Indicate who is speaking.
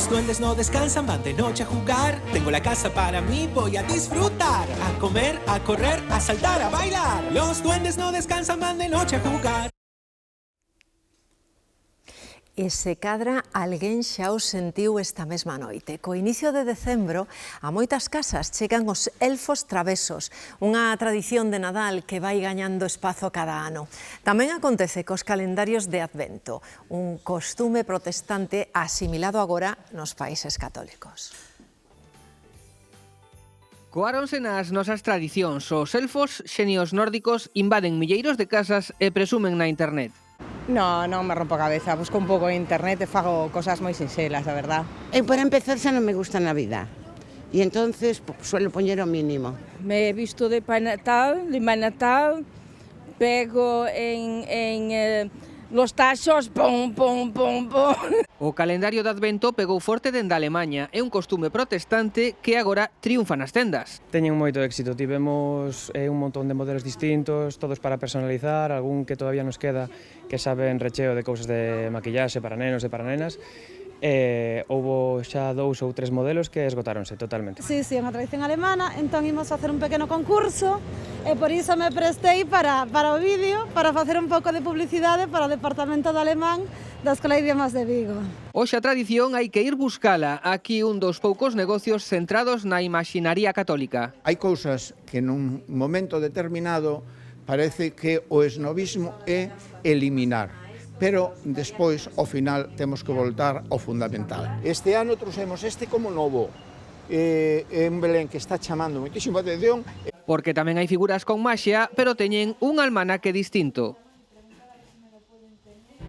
Speaker 1: duendes no descansan, van de noche a jugar. Tengo la casa para mí, voy a disfrutar. A comer, a correr, a saltar, a bailar. Los duendes no descansan, van de noche a jugar.
Speaker 2: E se cadra alguén xa o sentiu esta mesma noite. Co inicio de decembro, a moitas casas chegan os elfos travesos, unha tradición de Nadal que vai gañando espazo cada ano. Tamén acontece cos calendarios de Advento, un costume protestante asimilado agora nos países católicos.
Speaker 3: Coáronse nas nosas tradicións. Os elfos xenios nórdicos invaden milleiros de casas e presumen na internet.
Speaker 4: No, non me rompo a cabeza, busco un pouco en internet e fago cosas moi sinxelas, a verdad.
Speaker 5: Para empezar xa non me gusta a Navidad e entonces suelo poñer o mínimo.
Speaker 6: Me he visto de Pai Natal, de Mai Natal, pego en los tachos, pum, pum, pum, pum.
Speaker 3: O calendario de Advento pegou forte dende Alemanha. É un costume protestante que agora triunfa nas tendas.
Speaker 7: Teñen moito éxito, tivemos un montón de modelos distintos, todos para personalizar, algún que todavía nos queda que saben recheo de cousas de maquillaxe para nenos e para nenas. Houbo xa 2 ou 3 modelos que esgotáronse totalmente.
Speaker 8: Sí, é unha tradición alemana, entón imos facer un pequeno concurso e por iso me prestei para o vídeo, para facer un pouco de publicidade para o Departamento de Alemán da Escola de Idiomas de Vigo.
Speaker 3: Hoxe a tradición hai que ir buscala. Aquí un dos poucos negocios centrados na imaxinaría católica.
Speaker 9: Hai cousas que nun momento determinado parece que o esnovismo é eliminar, pero despois, ao final, temos que voltar ao fundamental. Este ano trouxemos este como novo, en Belén, que está chamando moitísimo a atención.
Speaker 3: Porque tamén hai figuras con maxia, pero teñen un almanaque distinto.